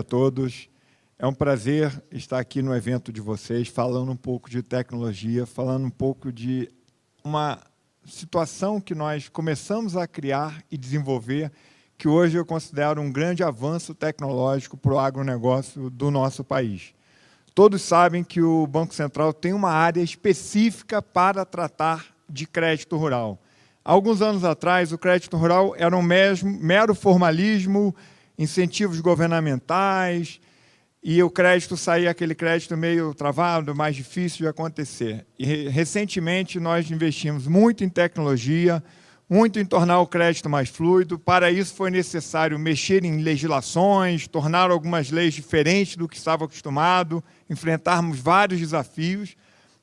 dia a todos. É um prazer estar aqui no evento de vocês, falando um pouco de tecnologia, falando um pouco de uma situação que nós começamos a criar e desenvolver, que hoje eu considero um grande avanço tecnológico para o agronegócio do nosso país. Todos sabem que o Banco Central tem uma área específica para tratar de crédito rural. Há alguns anos atrás, o crédito rural era um mero formalismo, incentivos governamentais, e o crédito saía aquele crédito meio travado, mais difícil de acontecer. E, recentemente, nós investimos muito em tecnologia, muito em tornar o crédito mais fluido. Para isso, foi necessário mexer em legislações, tornar algumas leis diferentes do que estava acostumado, enfrentarmos vários desafios.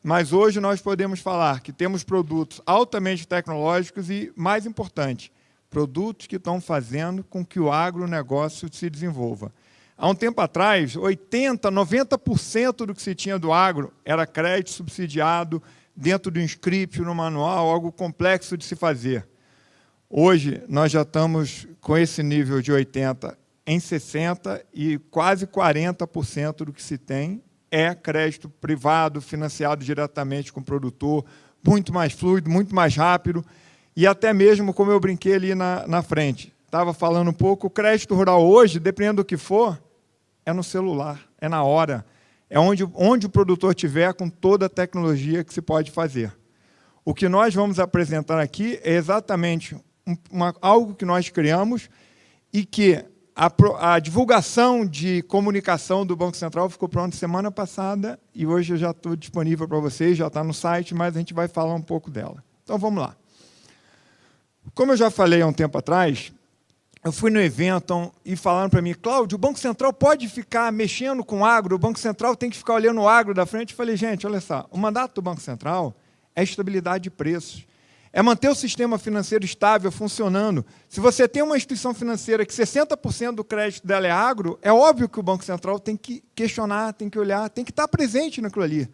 Mas hoje nós podemos falar que temos produtos altamente tecnológicos e, mais importante, produtos que estão fazendo com que o agronegócio se desenvolva. Há um tempo atrás, 80%, 90% do que se tinha do agro era crédito subsidiado dentro de um script, no manual, algo complexo de se fazer. Hoje, nós já estamos com esse nível de 80% em 60% e quase 40% do que se tem é crédito privado, financiado diretamente com o produtor, muito mais fluido, muito mais rápido, e até mesmo, como eu brinquei ali na frente, estava falando um pouco, o crédito rural hoje, dependendo do que for, é no celular, é na hora, é onde o produtor estiver com toda a tecnologia que se pode fazer. O que nós vamos apresentar aqui é exatamente algo que nós criamos e que a divulgação de comunicação do Banco Central ficou pronta semana passada e hoje eu já estou disponível para vocês, já está no site, mas a gente vai falar um pouco dela. Então, vamos lá. Como eu já falei há um tempo atrás, eu fui no evento e falaram para mim, Cláudio, o Banco Central pode ficar mexendo com o agro, o Banco Central tem que ficar olhando o agro da frente. Eu falei, gente, olha só, o mandato do Banco Central é estabilidade de preços. É manter o sistema financeiro estável, funcionando. Se você tem uma instituição financeira que 60% do crédito dela é agro, é óbvio que o Banco Central tem que questionar, tem que olhar, tem que estar presente naquilo ali.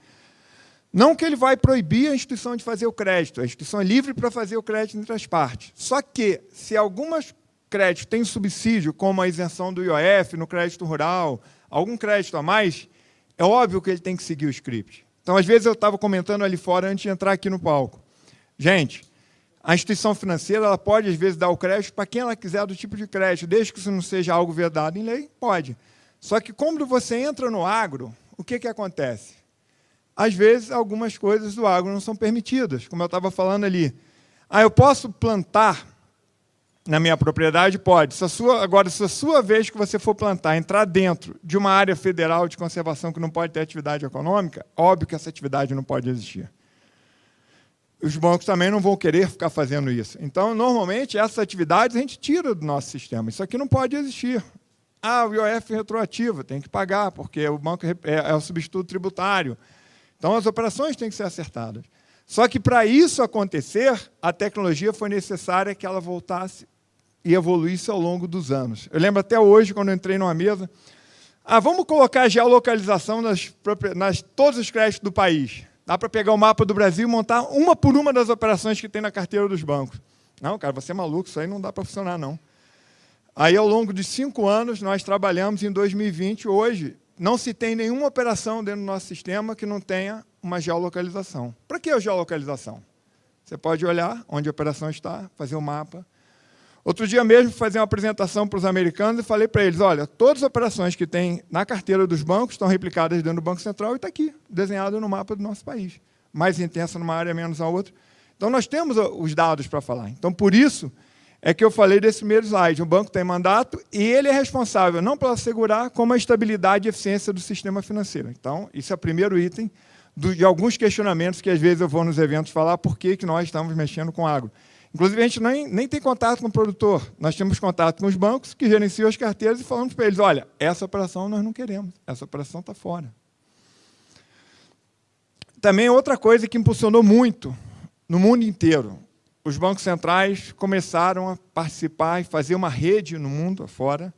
Não que ele vai proibir a instituição de fazer o crédito, a instituição é livre para fazer o crédito entre as partes. Só que, se algumas créditos têm subsídio, como a isenção do IOF no crédito rural, algum crédito a mais, é óbvio que ele tem que seguir o script. Então, às vezes, eu estava comentando ali fora antes de entrar aqui no palco. Gente, a instituição financeira ela pode, às vezes, dar o crédito para quem ela quiser do tipo de crédito, desde que isso não seja algo vedado em lei, pode. Só que, quando você entra no agro, o que acontece? Às vezes, algumas coisas do agro não são permitidas, como eu estava falando ali. Eu posso plantar na minha propriedade? Pode. Agora, se a sua vez que você for plantar, entrar dentro de uma área federal de conservação que não pode ter atividade econômica, óbvio que essa atividade não pode existir. Os bancos também não vão querer ficar fazendo isso. Então, normalmente, essas atividades a gente tira do nosso sistema. Isso aqui não pode existir. O IOF retroativo, tem que pagar, porque o banco é o substituto tributário. Então, as operações têm que ser acertadas. Só que, para isso acontecer, a tecnologia foi necessária que ela voltasse e evoluísse ao longo dos anos. Eu lembro até hoje, quando eu entrei numa mesa, vamos colocar geolocalização nas todos os créditos do país. Dá para pegar o mapa do Brasil e montar uma por uma das operações que tem na carteira dos bancos. Não, cara, você é maluco, isso aí não dá para funcionar, não. Aí, ao longo de 5 anos, nós trabalhamos em 2020, hoje, não se tem nenhuma operação dentro do nosso sistema que não tenha uma geolocalização. Para que a geolocalização? Você pode olhar onde a operação está, fazer um mapa. Outro dia mesmo, fazer uma apresentação para os americanos e falei para eles, olha, todas as operações que tem na carteira dos bancos estão replicadas dentro do Banco Central e está aqui, desenhado no mapa do nosso país. Mais intensa numa área, menos na outra. Então, nós temos os dados para falar. Então, por isso é que eu falei desse primeiro slide. O banco tem mandato e ele é responsável não pela assegurar, como a estabilidade e eficiência do sistema financeiro. Então, isso é o primeiro item de alguns questionamentos que, às vezes, eu vou nos eventos falar por que nós estamos mexendo com agro. Inclusive, a gente nem tem contato com o produtor. Nós temos contato com os bancos que gerenciam as carteiras e falamos para eles, olha, essa operação nós não queremos, essa operação está fora. Também outra coisa que impulsionou muito no mundo inteiro, os bancos centrais começaram a participar e fazer uma rede no mundo afora,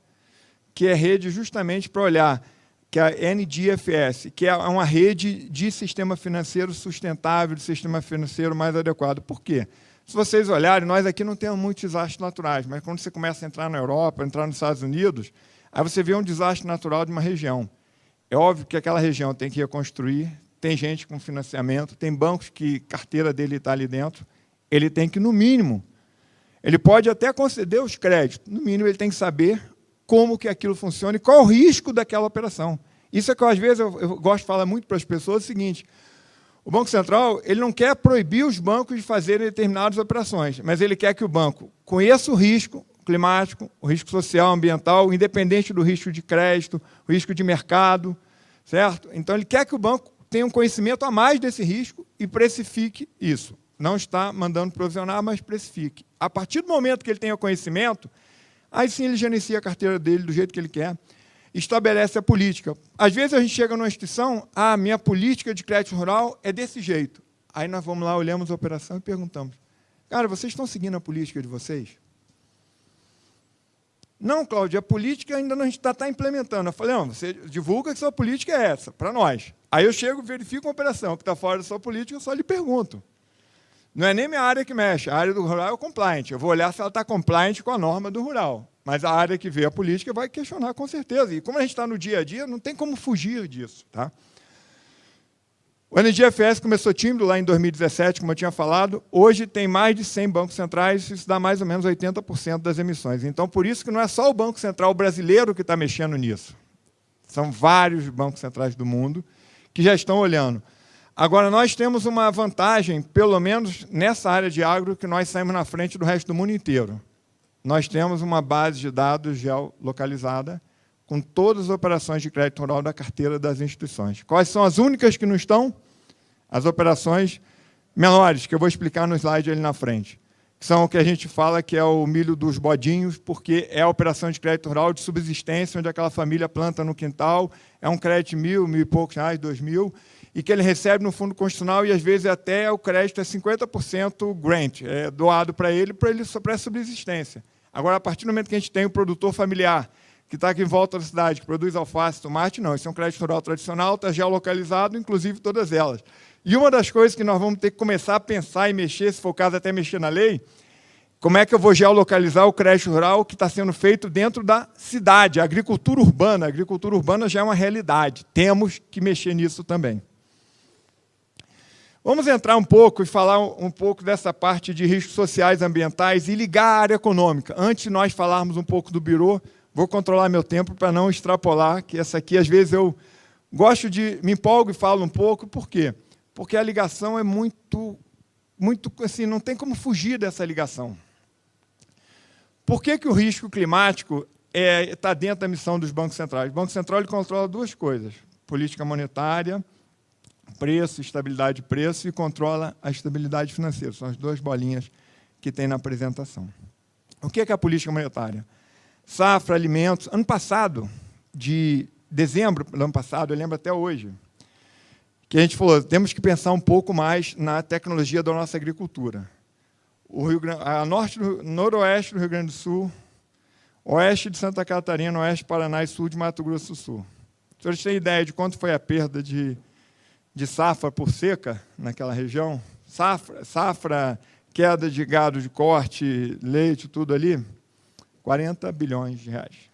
que é rede justamente para olhar, que é a NDFS, que é uma rede de sistema financeiro sustentável, de sistema financeiro mais adequado. Por quê? Se vocês olharem, nós aqui não temos muitos desastres naturais, mas quando você começa a entrar na Europa, entrar nos Estados Unidos, Aí você vê um desastre natural de uma região. É óbvio que aquela região tem que reconstruir, tem gente com financiamento, tem bancos que a carteira dele está ali dentro, ele tem que, no mínimo, ele pode até conceder os créditos, no mínimo ele tem que saber como que aquilo funciona e qual é o risco daquela operação. Isso é que, às vezes, eu gosto de falar muito para as pessoas, é o seguinte: o Banco Central ele não quer proibir os bancos de fazerem determinadas operações, mas ele quer que o banco conheça o risco climático, o risco social, ambiental, independente do risco de crédito, o risco de mercado, certo? Então, ele quer que o banco tenha um conhecimento a mais desse risco e precifique isso. Não está mandando provisionar, mas precifique. A partir do momento que ele tenha conhecimento, aí sim ele gerencia a carteira dele do jeito que ele quer, estabelece a política. Às vezes a gente chega numa instituição, minha política de crédito rural é desse jeito. Aí nós vamos lá, olhamos a operação e perguntamos: cara, vocês estão seguindo a política de vocês? Não, Cláudio, a política ainda não está implementando. Eu falei: não, você divulga que sua política é essa, para nós. Aí eu chego, verifico uma operação que está fora da sua política, eu só lhe pergunto. Não é nem minha área que mexe, a área do rural é o compliant. Eu vou olhar se ela está compliant com a norma do rural. Mas a área que vê a política vai questionar com certeza. E como a gente está no dia a dia, não tem como fugir disso. Tá? O NGFS começou tímido lá em 2017, como eu tinha falado. Hoje tem mais de 100 bancos centrais, isso dá mais ou menos 80% das emissões. Então, por isso que não é só o Banco Central brasileiro que está mexendo nisso. São vários bancos centrais do mundo que já estão olhando. Agora, nós temos uma vantagem, pelo menos nessa área de agro, que nós saímos na frente do resto do mundo inteiro. Nós temos uma base de dados geolocalizada com todas as operações de crédito rural da carteira das instituições. Quais são as únicas que não estão? As operações menores, que eu vou explicar no slide ali na frente, que são o que a gente fala que é o milho dos bodinhos, porque é a operação de crédito rural de subsistência, onde aquela família planta no quintal, é um crédito de mil e poucos reais, 2.000, e que ele recebe no fundo constitucional, e às vezes até o crédito é 50% grant, é doado para ele para subsistência. Agora, a partir do momento que a gente tem o produtor familiar, que está aqui em volta da cidade, que produz alface, tomate, não, isso é um crédito rural tradicional, está geolocalizado, inclusive todas elas. E uma das coisas que nós vamos ter que começar a pensar e mexer, se for o caso até mexer na lei, como é que eu vou geolocalizar o crédito rural que está sendo feito dentro da cidade, a agricultura urbana. A agricultura urbana já é uma realidade, temos que mexer nisso também. Vamos entrar um pouco e falar um pouco dessa parte de riscos sociais e ambientais e ligar a área econômica. Antes de nós falarmos um pouco do Birô, vou controlar meu tempo para não extrapolar, que essa aqui, às vezes, eu gosto de... me empolgo e falo um pouco. Por quê? Porque a ligação é muito assim, não tem como fugir dessa ligação. Por que o risco climático está dentro da missão dos bancos centrais? O Banco Central ele controla duas coisas: política monetária, preço, estabilidade de preço, e controla a estabilidade financeira. São as duas bolinhas que tem na apresentação. O que é a política monetária? Safra, alimentos. Ano passado, de dezembro do ano passado, eu lembro até hoje, que a gente falou, temos que pensar um pouco mais na tecnologia da nossa agricultura. A noroeste do Rio Grande do Sul, oeste de Santa Catarina, oeste do Paraná e sul de Mato Grosso do Sul. Se vocês têm ideia de quanto foi a perda de safra por seca naquela região, safra, queda de gado de corte, leite, tudo ali, 40 bilhões de reais.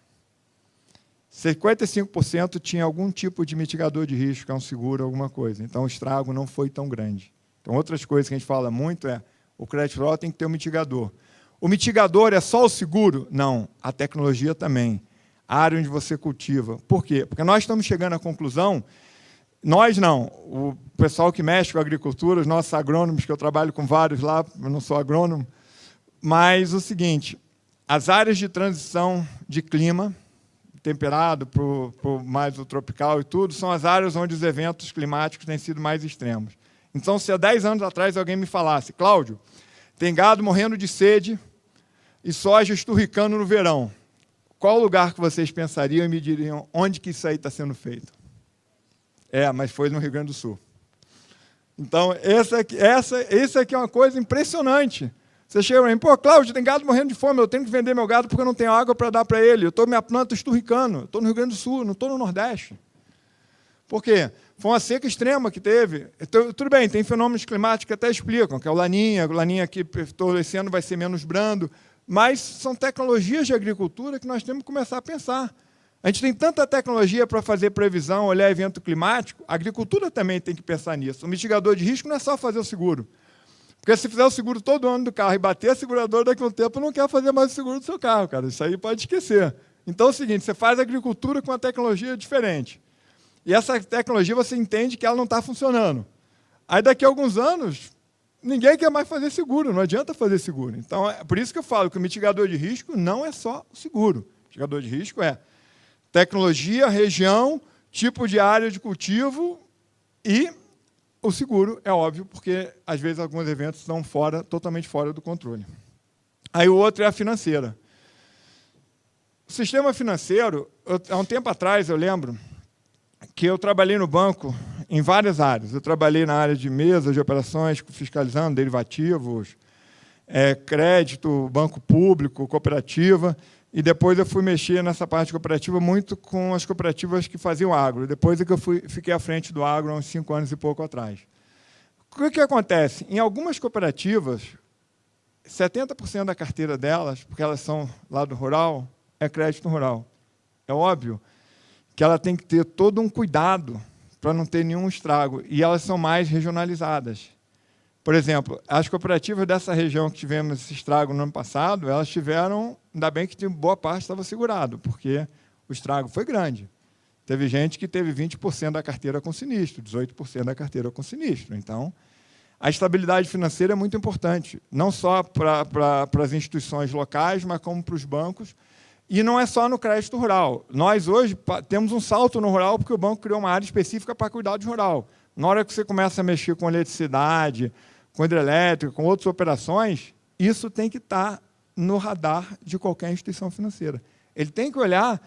55% tinha algum tipo de mitigador de risco, que é um seguro, alguma coisa. Então, o estrago não foi tão grande. Então, outras coisas que a gente fala muito é o crédito rural tem que ter um mitigador. O mitigador é só o seguro? Não, a tecnologia também. A área onde você cultiva. Por quê? Porque nós estamos chegando à conclusão, nós não, o pessoal que mexe com a agricultura, os nossos agrônomos, que eu trabalho com vários lá, eu não sou agrônomo, mas o seguinte, as áreas de transição de clima, temperado para mais o tropical e tudo, são as áreas onde os eventos climáticos têm sido mais extremos. Então, se há 10 anos atrás alguém me falasse, Cláudio, tem gado morrendo de sede e soja esturricando no verão, qual lugar que vocês pensariam e me diriam onde que isso aí está sendo feito? Mas foi no Rio Grande do Sul. Então, essa aqui é uma coisa impressionante. Você chega para mim, pô, Cláudio, tem gado morrendo de fome, eu tenho que vender meu gado porque eu não tenho água para dar para ele. Eu estou minha planta esturricando, eu estou no Rio Grande do Sul, não estou no Nordeste. Por quê? Foi uma seca extrema que teve. Então, tudo bem, tem fenômenos climáticos que até explicam, que é o Laninha aqui esse ano vai ser menos brando, mas são tecnologias de agricultura que nós temos que começar a pensar. A gente tem tanta tecnologia para fazer previsão, olhar evento climático, a agricultura também tem que pensar nisso. O mitigador de risco não é só fazer o seguro. Porque se fizer o seguro todo ano do carro e bater, a seguradora daqui a um tempo não quer fazer mais o seguro do seu carro, cara. Isso aí pode esquecer. Então é o seguinte, você faz agricultura com uma tecnologia diferente. E essa tecnologia você entende que ela não está funcionando. Aí daqui a alguns anos, ninguém quer mais fazer seguro, não adianta fazer seguro. Então, é por isso que eu falo que o mitigador de risco não é só o seguro. O mitigador de risco é tecnologia, região, tipo de área de cultivo e o seguro, é óbvio, porque às vezes alguns eventos estão totalmente fora do controle. Aí o outro é a financeira. O sistema financeiro, há um tempo atrás, eu lembro que eu trabalhei no banco em várias áreas. Eu trabalhei na área de mesa de operações, fiscalizando derivativos, crédito, banco público, cooperativa, e depois eu fui mexer nessa parte cooperativa muito com as cooperativas que faziam agro. Depois é que eu fiquei à frente do agro há uns 5 anos e pouco atrás. O que acontece? Em algumas cooperativas, 70% da carteira delas, porque elas são lá do rural, é crédito rural. É óbvio que ela tem que ter todo um cuidado para não ter nenhum estrago, e elas são mais regionalizadas. Por exemplo, as cooperativas dessa região que tivemos esse estrago no ano passado, elas tiveram, ainda bem que boa parte estava segurado, porque o estrago foi grande. Teve gente que teve 20% da carteira com sinistro, 18% da carteira com sinistro. Então, a estabilidade financeira é muito importante, não só para as instituições locais, mas como para os bancos. E não é só no crédito rural. Nós, hoje, temos um salto no rural, porque o banco criou uma área específica para cuidar do rural. Na hora que você começa a mexer com eletricidade, com hidrelétrica, com outras operações, isso tem que estar no radar de qualquer instituição financeira. Ele tem que olhar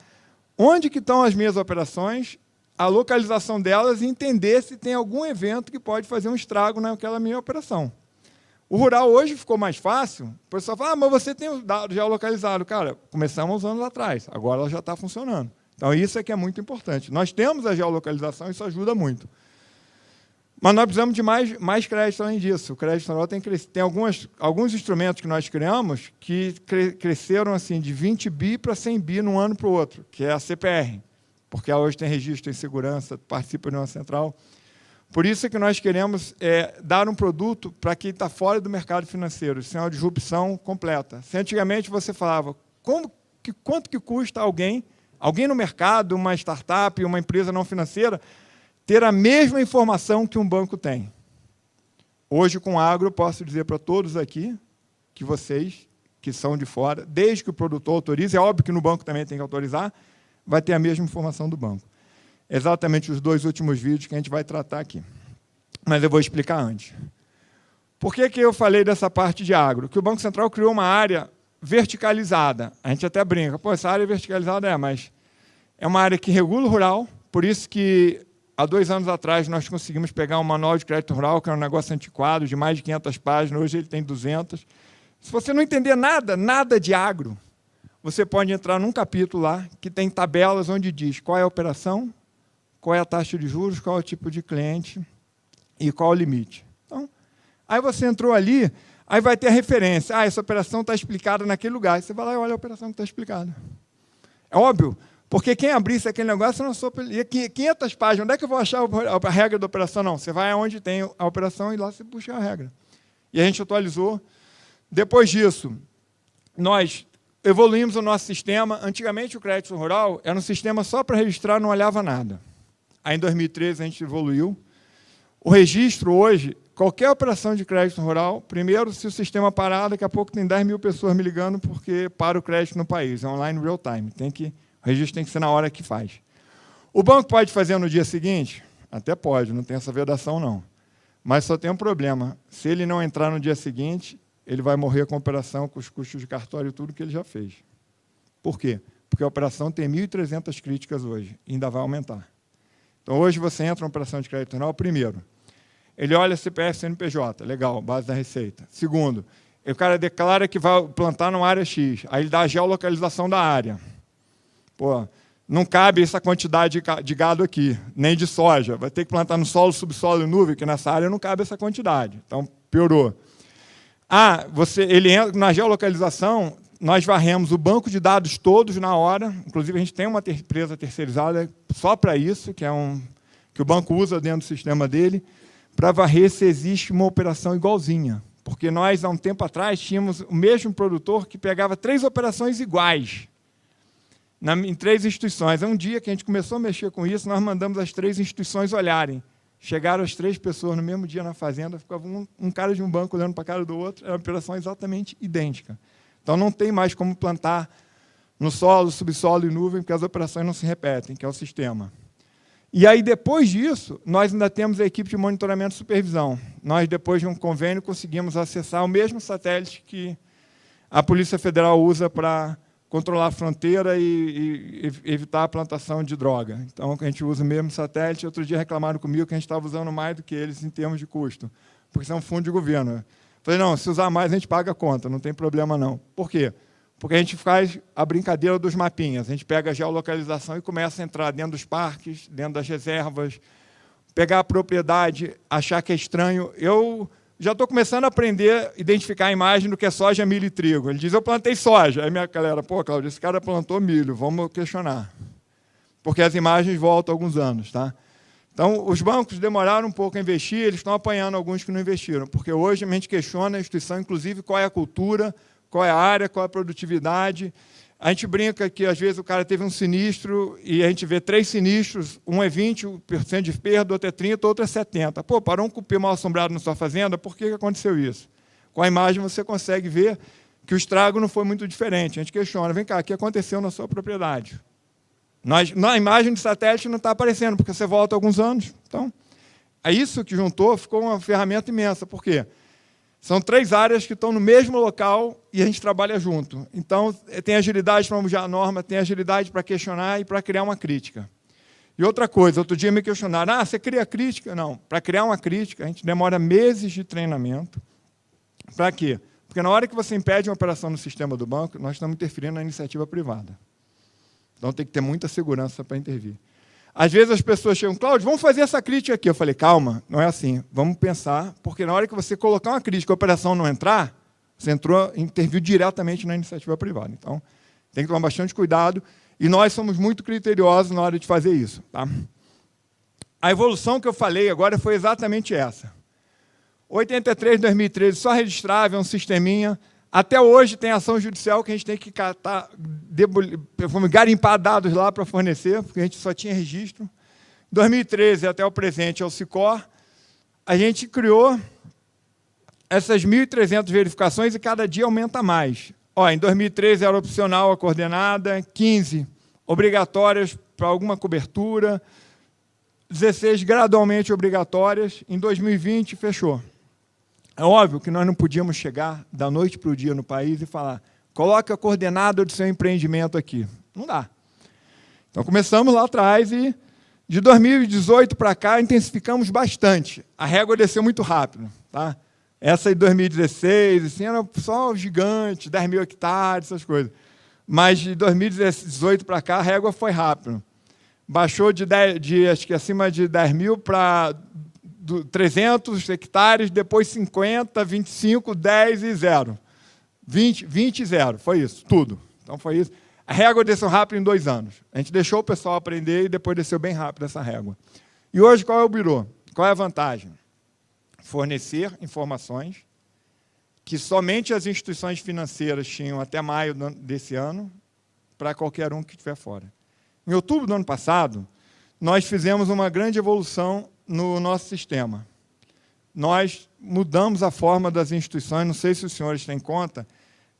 onde que estão as minhas operações, a localização delas e entender se tem algum evento que pode fazer um estrago naquela minha operação. O rural hoje ficou mais fácil, o pessoal fala, mas você tem os dados geolocalizados. Cara, começamos uns anos atrás, agora ela já está funcionando. Então, isso é que é muito importante. Nós temos a geolocalização, isso ajuda muito. Mas nós precisamos de mais crédito além disso. O crédito rural tem alguns instrumentos que nós criamos que cresceram assim, de 20 bi para 100 bi de um ano para o outro, que é a CPR, porque ela hoje tem registro em segurança, participa de uma central. Por isso é que nós queremos dar um produto para quem está fora do mercado financeiro. Isso é uma disrupção completa. Se antigamente você falava, quanto que custa alguém no mercado, uma startup, uma empresa não financeira, ter a mesma informação que um banco tem? Hoje, com agro, eu posso dizer para todos aqui, que vocês, que são de fora, desde que o produtor autorize, é óbvio que no banco também tem que autorizar, vai ter a mesma informação do banco. Exatamente os 2 últimos vídeos que a gente vai tratar aqui. Mas eu vou explicar antes. Por que eu falei dessa parte de agro? Que o Banco Central criou uma área verticalizada. A gente até brinca, pô, essa área verticalizada mas é uma área que regula o rural, por isso que há 2 anos atrás nós conseguimos pegar um manual de crédito rural, que era um negócio antiquado, de mais de 500 páginas, hoje ele tem 200. Se você não entender nada de agro, você pode entrar num capítulo lá, que tem tabelas onde diz qual é a operação, qual é a taxa de juros, qual é o tipo de cliente e qual é o limite. Então, aí você entrou ali, aí vai ter a referência. Essa operação está explicada naquele lugar. Você vai lá e olha a operação que está explicada. É óbvio, porque quem abrisse aquele negócio não sou 500 páginas. Onde é que eu vou achar a regra da operação? Não, você vai aonde tem a operação e lá você puxa a regra. E a gente atualizou. Depois disso, nós evoluímos o nosso sistema. Antigamente, o crédito rural era um sistema só para registrar, não olhava nada. Aí, em 2013, a gente evoluiu. O registro, hoje, qualquer operação de crédito rural, primeiro, se o sistema parar, daqui a pouco tem 10 mil pessoas me ligando porque para o crédito no país. É online real time. O registro tem que ser na hora que faz. O banco pode fazer no dia seguinte? Até pode, não tem essa vedação, não. Mas só tem um problema. Se ele não entrar no dia seguinte, ele vai morrer com a operação, com os custos de cartório e tudo que ele já fez. Por quê? Porque a operação tem 1.300 críticas hoje, e ainda vai aumentar. Então, hoje você entra na operação de crédito rural, primeiro, ele olha CPF, CNPJ, legal, base da receita. Segundo, o cara declara que vai plantar numa área X, aí ele dá a geolocalização da área. Pô, não cabe essa quantidade de gado aqui, nem de soja. Vai ter que plantar no solo, subsolo e nuvem, que nessa área não cabe essa quantidade. Então, piorou. Ele entra na geolocalização, nós varremos o banco de dados todos na hora. Inclusive, a gente tem uma empresa terceirizada só para isso, que o banco usa dentro do sistema dele, para varrer se existe uma operação igualzinha. Porque nós, há um tempo atrás, tínhamos o mesmo produtor que pegava 3 operações iguais em 3 instituições. Um dia que a gente começou a mexer com isso, nós mandamos as 3 instituições olharem. Chegaram as 3 pessoas no mesmo dia na fazenda, ficava um cara de um banco olhando para a cara do outro, era uma operação exatamente idêntica. Então, não tem mais como plantar no solo, subsolo e nuvem, porque as operações não se repetem, que é o sistema. E aí, depois disso, nós ainda temos a equipe de monitoramento e supervisão. Nós, depois de um convênio, conseguimos acessar o mesmo satélite que a Polícia Federal usa para controlar a fronteira e evitar a plantação de droga. Então, a gente usa o mesmo satélite. Outro dia reclamaram comigo que a gente estava usando mais do que eles em termos de custo, porque isso é um fundo de governo. Falei, não, se usar mais, a gente paga a conta, não tem problema não. Por quê? Porque a gente faz a brincadeira dos mapinhas. A gente pega a geolocalização e começa a entrar dentro dos parques, dentro das reservas, pegar a propriedade, achar que é estranho. Eu já estou começando a aprender a identificar a imagem do que é soja, milho e trigo. Ele diz, eu plantei soja. Aí minha galera, pô, Cláudio, esse cara plantou milho, vamos questionar. Porque as imagens voltam alguns anos, tá? Então, os bancos demoraram um pouco a investir, eles estão apanhando alguns que não investiram, porque hoje a gente questiona a instituição, inclusive, qual é a cultura, qual é a área, qual é a produtividade. A gente brinca que, às vezes, o cara teve um sinistro e a gente vê 3 sinistros, um é 20% de perda, outro é 30%, outro é 70%. Pô, parou um cupim mal assombrado na sua fazenda, por que aconteceu isso? Com a imagem você consegue ver que o estrago não foi muito diferente. A gente questiona, vem cá, o que aconteceu na sua propriedade? Na imagem de satélite não está aparecendo, porque você volta alguns anos. Então, é isso que juntou, ficou uma ferramenta imensa. Por quê? São 3 áreas que estão no mesmo local e a gente trabalha junto. Então, tem agilidade para mudar a norma, tem agilidade para questionar e para criar uma crítica. E outra coisa, outro dia me questionaram, você cria crítica? Não, para criar uma crítica, a gente demora meses de treinamento. Para quê? Porque na hora que você impede uma operação no sistema do banco, nós estamos interferindo na iniciativa privada. Então, tem que ter muita segurança para intervir. Às vezes as pessoas chegam, Cláudio, vamos fazer essa crítica aqui. Eu falei, calma, não é assim. Vamos pensar, porque na hora que você colocar uma crítica e a operação não entrar, você interviu diretamente na iniciativa privada. Então, tem que tomar bastante cuidado. E nós somos muito criteriosos na hora de fazer isso. Tá? A evolução que eu falei agora foi exatamente essa. 83 de 2013, só registrável, um sisteminha. Até hoje tem ação judicial que a gente tem que garimpar dados lá para fornecer, porque a gente só tinha registro. 2013 até o presente é o SICOR. A gente criou essas 1.300 verificações e cada dia aumenta mais. Em 2013 era opcional a coordenada, 15 obrigatórias para alguma cobertura, 16 gradualmente obrigatórias, em 2020 fechou. É óbvio que nós não podíamos chegar da noite para o dia no país e falar, coloque a coordenada do seu empreendimento aqui. Não dá. Então, começamos lá atrás e, de 2018 para cá, intensificamos bastante. A régua desceu muito rápido. Tá? Essa de 2016, assim, era só gigante, 10 mil hectares, essas coisas. Mas, de 2018 para cá, a régua foi rápida. Baixou acho que acima de 10 mil para 300 hectares, depois 50, 25, 10 e 0. 20 e 0, foi isso, tudo. Então, foi isso. A régua desceu rápido em 2 anos. A gente deixou o pessoal aprender e depois desceu bem rápido essa régua. E hoje, qual é o birô? Qual é a vantagem? Fornecer informações que somente as instituições financeiras tinham até maio desse ano, para qualquer um que estiver fora. Em outubro do ano passado, nós fizemos uma grande evolução no nosso sistema. Nós mudamos a forma das instituições, não sei se os senhores têm conta,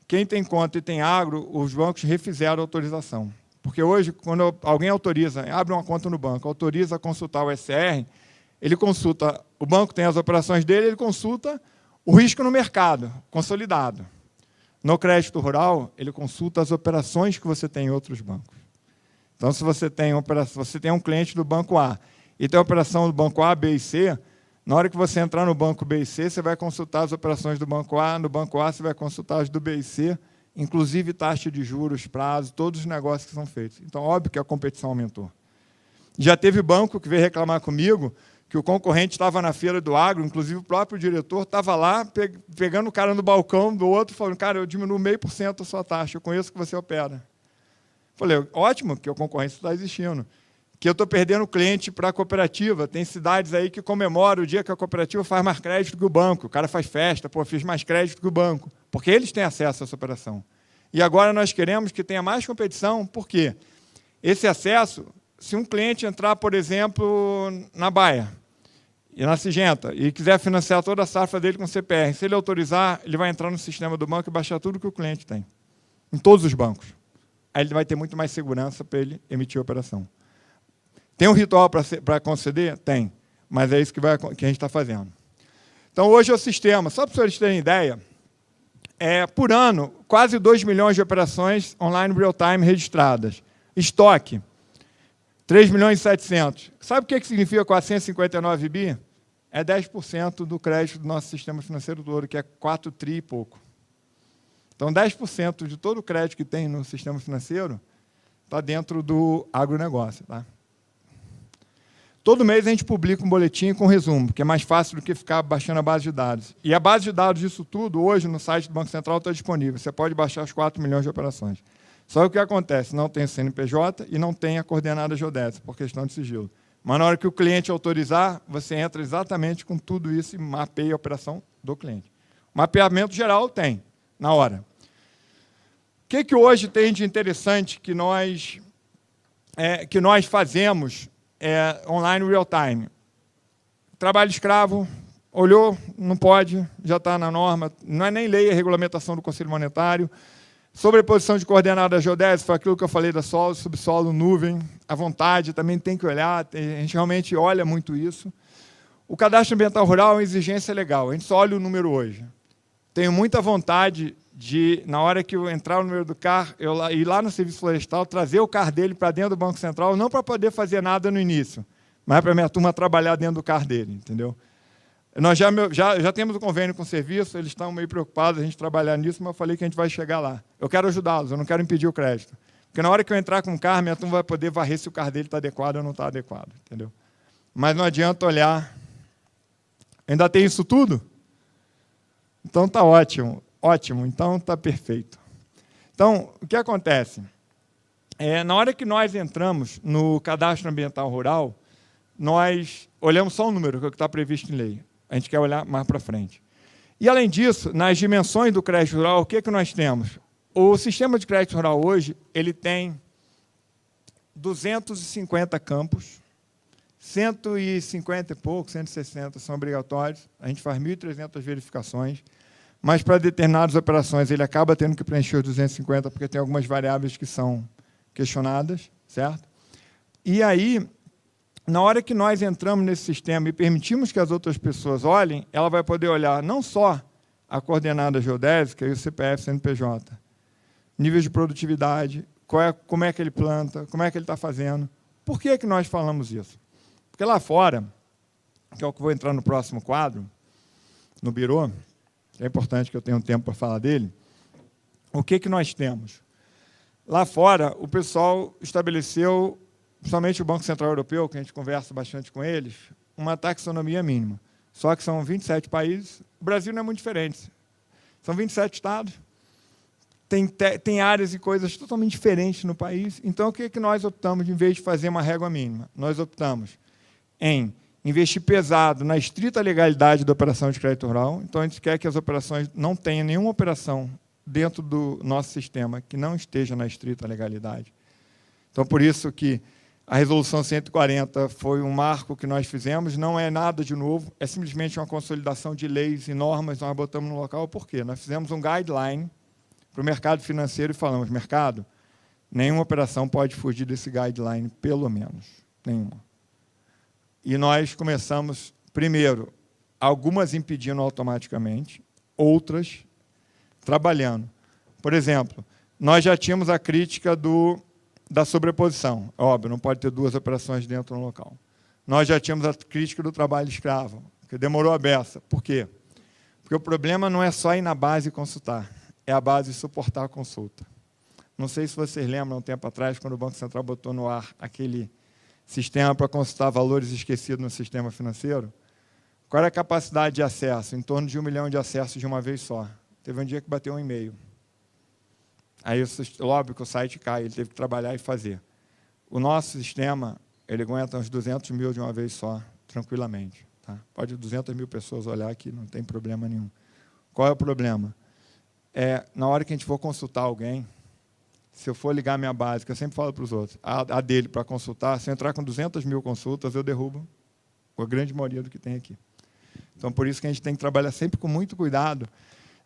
quem tem conta e tem agro, os bancos refizeram a autorização. Porque hoje, quando alguém autoriza, abre uma conta no banco, autoriza a consultar o SR, ele consulta, o banco tem as operações dele, ele consulta o risco no mercado, consolidado. No crédito rural, ele consulta as operações que você tem em outros bancos. Então, se você tem um cliente do banco A, e tem a operação do banco A, B e C, na hora que você entrar no banco B e C, você vai consultar as operações do banco A, no banco A você vai consultar as do B e C, inclusive taxa de juros, prazo, todos os negócios que são feitos. Então, óbvio que a competição aumentou. Já teve banco que veio reclamar comigo que o concorrente estava na feira do agro, inclusive o próprio diretor estava lá, pegando o cara no balcão do outro, falando, cara, eu diminuo 0,5% a sua taxa, eu conheço que você opera. Falei, ótimo, que a concorrência está existindo. Que eu estou perdendo cliente para a cooperativa. Tem cidades aí que comemoram o dia que a cooperativa faz mais crédito que o banco. O cara faz festa, pô, fiz mais crédito que o banco. Porque eles têm acesso a essa operação. E agora nós queremos que tenha mais competição, por quê? Esse acesso, se um cliente entrar, por exemplo, na Baia e na Singenta e quiser financiar toda a safra dele com CPR, se ele autorizar, ele vai entrar no sistema do banco e baixar tudo que o cliente tem, em todos os bancos. Aí ele vai ter muito mais segurança para ele emitir a operação. Tem um ritual para conceder? Tem, mas é isso que a gente está fazendo. Então, hoje o sistema, só para os senhores terem ideia, por ano, quase 2 milhões de operações online real-time registradas. Estoque, 3 milhões e 700. Sabe o que significa 459 bi? É 10% do crédito do nosso sistema financeiro todo, que é 4 tri e pouco. Então, 10% de todo o crédito que tem no sistema financeiro está dentro do agronegócio. Tá? Todo mês a gente publica um boletim com resumo, que é mais fácil do que ficar baixando a base de dados. E a base de dados disso tudo, hoje, no site do Banco Central, está disponível. Você pode baixar os 4 milhões de operações. Só que o que acontece? Não tem o CNPJ e não tem a coordenada geodésica, por questão de sigilo. Mas na hora que o cliente autorizar, você entra exatamente com tudo isso e mapeia a operação do cliente. Mapeamento geral tem, na hora. O que hoje tem de interessante que nós fazemos online real-time? Trabalho escravo, olhou, não pode, já está na norma, não é nem lei, é regulamentação do Conselho Monetário. Sobreposição de coordenadas geodésicas, foi aquilo que eu falei da solo, subsolo, nuvem, à vontade, também tem que olhar, a gente realmente olha muito isso. O cadastro ambiental rural é uma exigência legal, a gente só olha o número hoje. Tenho muita vontade de, na hora que eu entrar o número do CAR, eu ir lá no Serviço Florestal, trazer o CAR dele para dentro do Banco Central, não para poder fazer nada no início, mas para a minha turma trabalhar dentro do CAR dele, entendeu? Nós já temos um convênio com o serviço, eles estão meio preocupados a gente trabalhar nisso, mas eu falei que a gente vai chegar lá. Eu quero ajudá-los, eu não quero impedir o crédito. Porque na hora que eu entrar com o CAR, minha turma vai poder varrer se o CAR dele está adequado ou não está adequado, entendeu? Mas não adianta olhar. Ainda tem isso tudo? Então está ótimo, ótimo, então está perfeito. Então, o que acontece? Na hora que nós entramos no cadastro ambiental rural, nós olhamos só um número, que é o que está previsto em lei. A gente quer olhar mais para frente. E, além disso, nas dimensões do crédito rural, o que nós temos? O sistema de crédito rural hoje ele tem 250 campos, 150 e pouco, 160 são obrigatórios, a gente faz 1.300 verificações, mas para determinadas operações ele acaba tendo que preencher os 250, porque tem algumas variáveis que são questionadas, certo? E aí, na hora que nós entramos nesse sistema e permitimos que as outras pessoas olhem, ela vai poder olhar não só a coordenada geodésica e o CPF CNPJ, níveis de produtividade, como é que ele planta, como é que ele está fazendo. Por que nós falamos isso? Porque lá fora, que é o que vou entrar no próximo quadro, no Birô, que é importante que eu tenha um tempo para falar dele, o que nós temos? Lá fora, o pessoal estabeleceu, principalmente o Banco Central Europeu, que a gente conversa bastante com eles, uma taxonomia mínima. Só que são 27 países, o Brasil não é muito diferente. São 27 estados, tem áreas e coisas totalmente diferentes no país. Então, o que nós optamos, em vez de fazer uma régua mínima? Nós optamos em investir pesado na estrita legalidade da operação de crédito rural. Então, a gente quer que as operações não tenham nenhuma operação dentro do nosso sistema que não esteja na estrita legalidade. Então, por isso que a Resolução 140 foi um marco que nós fizemos, não é nada de novo, é simplesmente uma consolidação de leis e normas, nós botamos no local. Por quê? Nós fizemos um guideline para o mercado financeiro e falamos, mercado, nenhuma operação pode fugir desse guideline, pelo menos, nenhuma. E nós começamos, primeiro, algumas impedindo automaticamente, outras trabalhando. Por exemplo, nós já tínhamos a crítica da sobreposição. Óbvio, não pode ter duas operações dentro do local. Nós já tínhamos a crítica do trabalho escravo, que demorou a beça. Por quê? Porque o problema não é só ir na base e consultar, é a base suportar a consulta. Não sei se vocês lembram, um tempo atrás, quando o Banco Central botou no ar aquele sistema para consultar valores esquecidos no sistema financeiro. Qual era a capacidade de acesso? Em torno de 1 milhão de acessos de uma vez só. Teve um dia que bateu 1,5. Aí, óbvio que o site cai, ele teve que trabalhar e fazer. O nosso sistema, ele aguenta uns 200 mil de uma vez só, tranquilamente. Tá? Pode 200 mil pessoas olhar aqui, não tem problema nenhum. Qual é o problema? Na hora que a gente for consultar alguém, se eu for ligar a minha básica, eu sempre falo para os outros, a dele para consultar, se eu entrar com 200 mil consultas, eu derrubo a grande maioria do que tem aqui. Então, por isso que a gente tem que trabalhar sempre com muito cuidado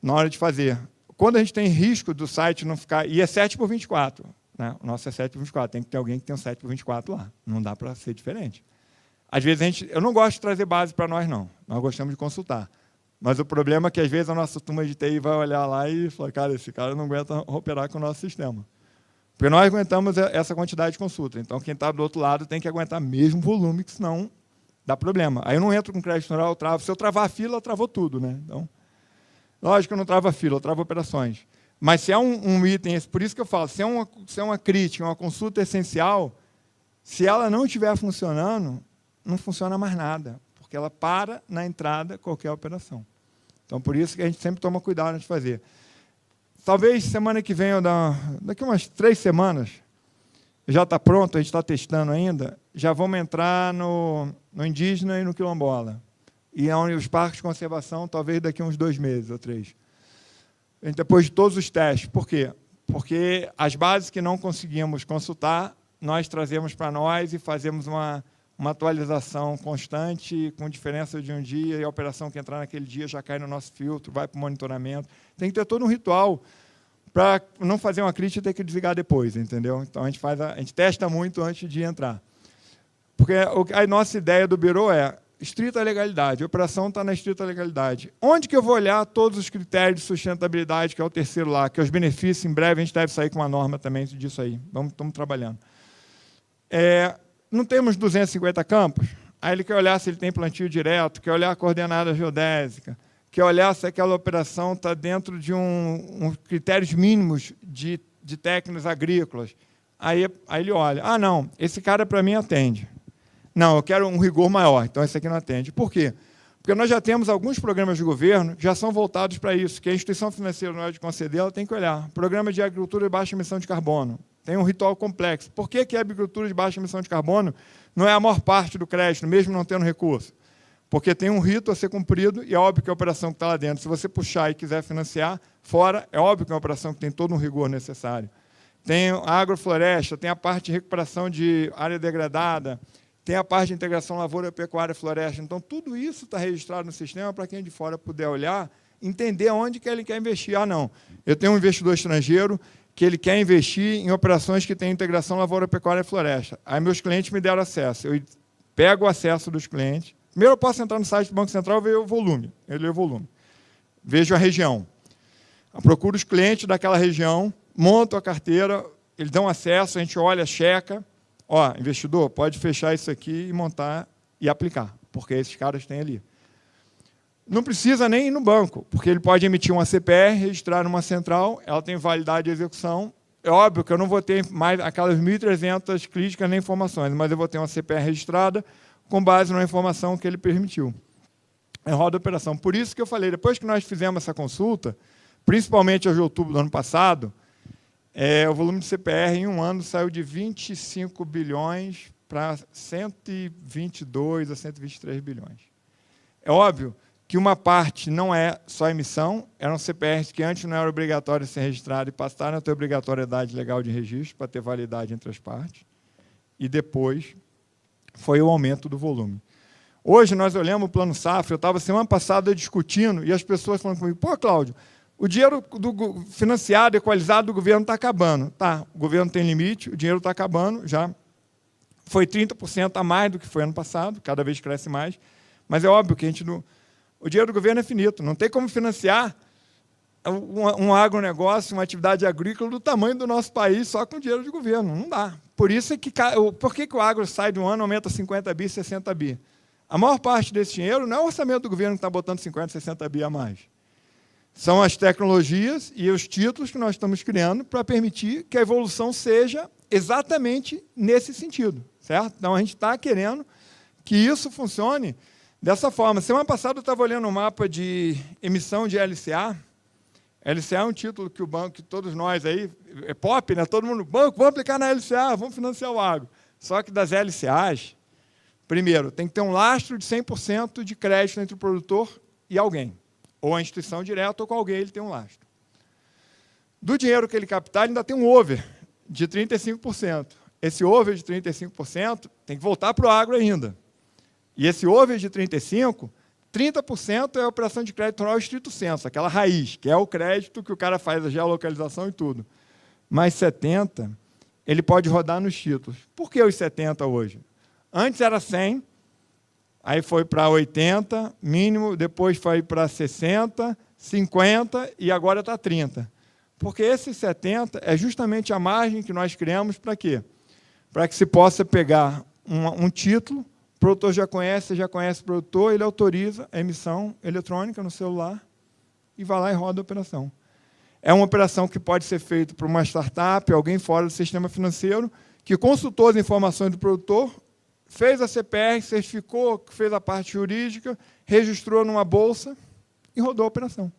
na hora de fazer. Quando a gente tem risco do site não ficar... E é 7x24. Né? O nosso é 7x24. Tem que ter alguém que tem um 7x24 lá. Não dá para ser diferente. Às vezes, eu não gosto de trazer base para nós, não. Nós gostamos de consultar. Mas o problema é que, às vezes, a nossa turma de TI vai olhar lá e falar, cara, esse cara não aguenta operar com o nosso sistema. Porque nós aguentamos essa quantidade de consulta. Então, quem está do outro lado tem que aguentar mesmo volume, que senão dá problema. Aí eu não entro com crédito rural, eu travo. Se eu travar a fila, travou tudo. Né? Então, lógico que eu não travo a fila, eu travo operações. Mas se é um item, por isso que eu falo, se é uma crítica, uma consulta essencial, se ela não estiver funcionando, não funciona mais nada, porque ela para na entrada qualquer operação. Então, por isso que a gente sempre toma cuidado de fazer. Talvez semana que vem, daqui umas 3 semanas, já está pronto, a gente está testando ainda, já vamos entrar no indígena e no quilombola. E os parques de conservação, talvez daqui uns 2 meses ou 3. Depois de todos os testes. Por quê? Porque as bases que não conseguimos consultar, nós trazemos para nós e fazemos uma atualização constante, com diferença de um dia, e a operação que entrar naquele dia já cai no nosso filtro, vai para o monitoramento. Tem que ter todo um ritual para não fazer uma crítica e ter que desligar depois, entendeu? Então, a gente testa muito antes de entrar. Porque a nossa ideia do Bureau é estrita legalidade, a operação está na estrita legalidade. Onde que eu vou olhar todos os critérios de sustentabilidade, que é o terceiro lá, que é os benefícios, em breve a gente deve sair com uma norma também disso aí. Estamos trabalhando. Não temos 250 campos, aí ele quer olhar se ele tem plantio direto, quer olhar a coordenada geodésica, quer olhar se aquela operação está dentro de critérios mínimos de técnicas agrícolas. Aí ele olha, não, esse cara para mim atende. Não, eu quero um rigor maior, então esse aqui não atende. Por quê? Porque nós já temos alguns programas de governo que já são voltados para isso, que a instituição financeira, na hora de conceder, ela tem que olhar. Programa de agricultura de baixa emissão de carbono. Tem um ritual complexo. Por que a agricultura de baixa emissão de carbono não é a maior parte do crédito, mesmo não tendo recurso? Porque tem um rito a ser cumprido e é óbvio que a operação que está lá dentro, se você puxar e quiser financiar, fora, é óbvio que é uma operação que tem todo um rigor necessário. Tem a agrofloresta, tem a parte de recuperação de área degradada, tem a parte de integração lavoura, pecuária, floresta. Então, tudo isso está registrado no sistema para quem de fora puder olhar, entender onde que ele quer investir. Não, eu tenho um investidor estrangeiro que ele quer investir em operações que têm integração lavoura, pecuária e floresta. Aí meus clientes me deram acesso. Eu pego o acesso dos clientes. Primeiro eu posso entrar no site do Banco Central e ver o volume. Eu leio o volume. Vejo a região. Eu procuro os clientes daquela região, monto a carteira, eles dão acesso, a gente olha, checa. Investidor, pode fechar isso aqui e montar e aplicar, porque esses caras têm ali. Não precisa nem ir no banco, porque ele pode emitir uma CPR, registrar numa central, ela tem validade de execução. É óbvio que eu não vou ter mais aquelas 1.300 críticas nem informações, mas eu vou ter uma CPR registrada com base na informação que ele permitiu. Roda a operação. Por isso que eu falei, depois que nós fizemos essa consulta, principalmente de outubro do ano passado, o volume de CPR em um ano saiu de 25 bilhões para 122 a 123 bilhões. É óbvio que uma parte não é só emissão, eram CPRs que antes não era obrigatório ser registrado e passaram a ter obrigatoriedade legal de registro para ter validade entre as partes, e depois foi o aumento do volume. Hoje nós olhamos o Plano Safra, eu estava semana passada discutindo, e as pessoas falando comigo, Cláudio, o dinheiro financiado, equalizado do governo está acabando. Tá, o governo tem limite, o dinheiro está acabando, já foi 30% a mais do que foi ano passado, cada vez cresce mais, mas é óbvio que o dinheiro do governo é finito, não tem como financiar um agronegócio, uma atividade agrícola do tamanho do nosso país só com dinheiro de governo, não dá. Por isso por que o agro sai de um ano e aumenta 50 bi, 60 bi? A maior parte desse dinheiro não é o orçamento do governo que está botando 50, 60 bi a mais. São as tecnologias e os títulos que nós estamos criando para permitir que a evolução seja exatamente nesse sentido. certo? Então, a gente está querendo que isso funcione dessa forma. Semana passada eu estava olhando um mapa de emissão de LCA. LCA é um título que o banco, que todos nós aí, é pop, né? Todo mundo, banco, vamos aplicar na LCA, vamos financiar o agro. Só que das LCAs, primeiro, tem que ter um lastro de 100% de crédito entre o produtor e alguém. Ou a instituição direta, ou com alguém ele tem um lastro. Do dinheiro que ele captar, ele ainda tem um over de 35%. Esse over de 35% tem que voltar para o agro ainda. E esse over de 35%, 30% é a operação de crédito rural estrito sensu, aquela raiz, que é o crédito que o cara faz a geolocalização e tudo. Mais 70%, ele pode rodar nos títulos. Por que os 70% hoje? Antes era 100%, aí foi para 80%, mínimo, depois foi para 60%, 50% e agora está 30%. Porque esse 70% é justamente a margem que nós criamos para quê? Para que se possa pegar um título, o produtor já conhece o produtor, ele autoriza a emissão eletrônica no celular e vai lá e roda a operação. É uma operação que pode ser feita por uma startup, alguém fora do sistema financeiro, que consultou as informações do produtor, fez a CPR, certificou, fez a parte jurídica, registrou numa bolsa e rodou a operação.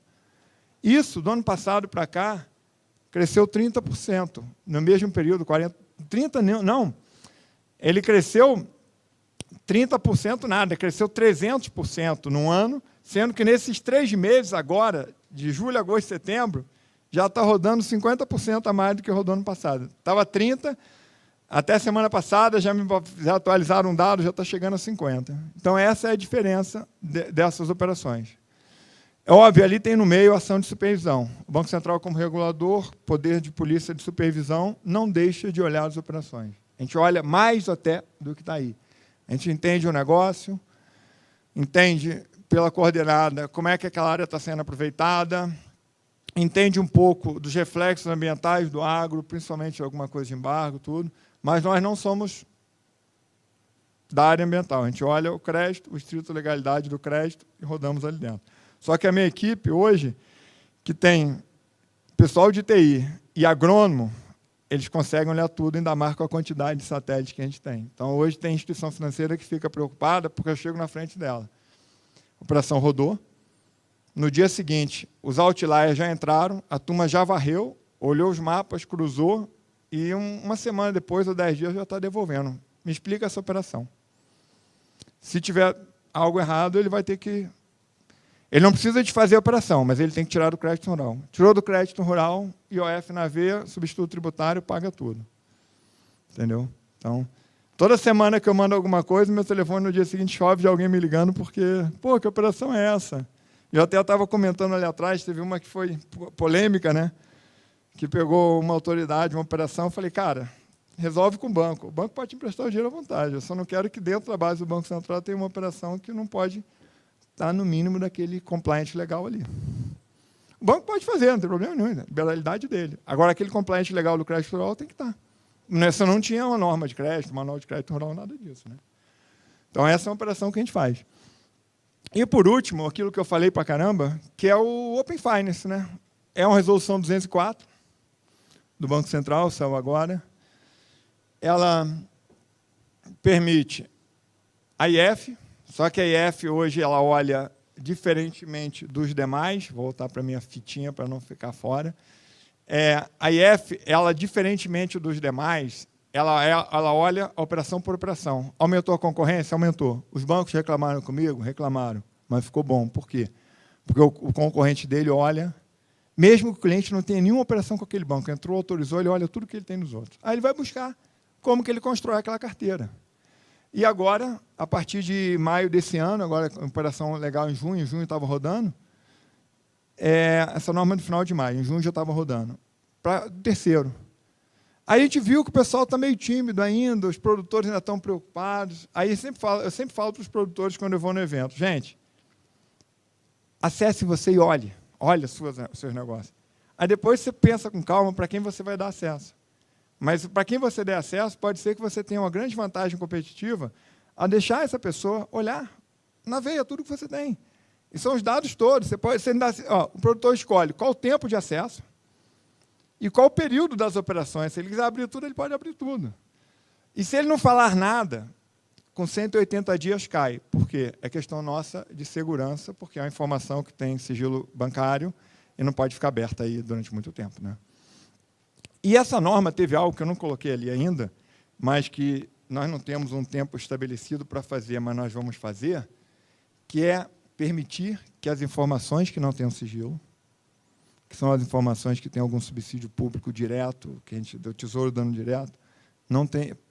Isso, do ano passado para cá, cresceu 30%. No mesmo período, 40%, 30% não. Ele cresceu 30% nada, cresceu 300% no ano, sendo que nesses 3 meses agora, de julho, agosto e setembro, já está rodando 50% a mais do que rodou ano passado. Estava 30%, até semana passada já atualizaram um dado, já está chegando a 50%. Então, essa é a diferença dessas operações. É óbvio, ali tem no meio a ação de supervisão. O Banco Central, como regulador, poder de polícia de supervisão, não deixa de olhar as operações. A gente olha mais até do que está aí. A gente entende o negócio, entende pela coordenada como é que aquela área está sendo aproveitada, entende um pouco dos reflexos ambientais do agro, principalmente alguma coisa de embargo, tudo, mas nós não somos da área ambiental. A gente olha o crédito, o estrito legalidade do crédito e rodamos ali dentro. Só que a minha equipe hoje, que tem pessoal de TI e agrônomo, eles conseguem olhar tudo, ainda mais com a quantidade de satélites que a gente tem. Então, hoje tem instituição financeira que fica preocupada porque eu chego na frente dela. A operação rodou. No dia seguinte, os outliers já entraram, a turma já varreu, olhou os mapas, cruzou, e uma semana depois, ou 10 dias, já está devolvendo. Me explica essa operação. Se tiver algo errado, ele vai ter que... Ele não precisa de fazer a operação, mas ele tem que tirar do crédito rural. Tirou do crédito rural, IOF na veia, substituto tributário, paga tudo. Entendeu? Então, toda semana que eu mando alguma coisa, meu telefone no dia seguinte chove de alguém me ligando, porque, pô, que operação é essa? Eu até estava comentando ali atrás, teve uma que foi polêmica, né? Que pegou uma autoridade, uma operação, eu falei, cara, resolve com o banco. O banco pode te emprestar o dinheiro à vontade, eu só não quero que dentro da base do Banco Central tenha uma operação que não pode estar no mínimo daquele compliance legal ali. O banco pode fazer, não tem problema nenhum, é a liberalidade dele. Agora, aquele compliance legal do crédito rural tem que estar. Nessa não tinha uma norma de crédito, manual de crédito rural, nada disso. Né? Então, essa é uma operação que a gente faz. E, por último, aquilo que eu falei para caramba, que é o Open Finance. Né? É uma resolução 204 do Banco Central, saiu agora. Ela permite a IF, só que a IF hoje ela olha diferentemente dos demais, vou voltar para a minha fitinha para não ficar fora. A IF, ela, diferentemente dos demais, ela olha a operação por operação. Aumentou a concorrência? Aumentou. Os bancos reclamaram comigo? Reclamaram, mas ficou bom. Por quê? Porque o concorrente dele olha, mesmo que o cliente não tenha nenhuma operação com aquele banco, entrou, autorizou, ele olha tudo que ele tem nos outros. Aí ele vai buscar como que ele constrói aquela carteira. E agora, a partir de maio desse ano, agora a operação legal em junho estava rodando, essa norma do final de maio, em junho já estava rodando, para o terceiro. Aí a gente viu que o pessoal está meio tímido ainda, os produtores ainda estão preocupados. Aí eu sempre falo para os produtores quando eu vou no evento, gente, acesse você e olhe os seus negócios. Aí depois você pensa com calma para quem você vai dar acesso. Mas, para quem você der acesso, pode ser que você tenha uma grande vantagem competitiva a deixar essa pessoa olhar na veia tudo que você tem. E são os dados todos. O produtor escolhe qual o tempo de acesso e qual o período das operações. Se ele quiser abrir tudo, ele pode abrir tudo. E se ele não falar nada, com 180 dias cai. Por quê? É questão nossa de segurança, porque é uma informação que tem sigilo bancário e não pode ficar aberta aí durante muito tempo, né? E essa norma teve algo que eu não coloquei ali ainda, mas que nós não temos um tempo estabelecido para fazer, mas nós vamos fazer, que é permitir que as informações que não têm um sigilo, que são as informações que têm algum subsídio público direto, que a gente do Tesouro dando direto,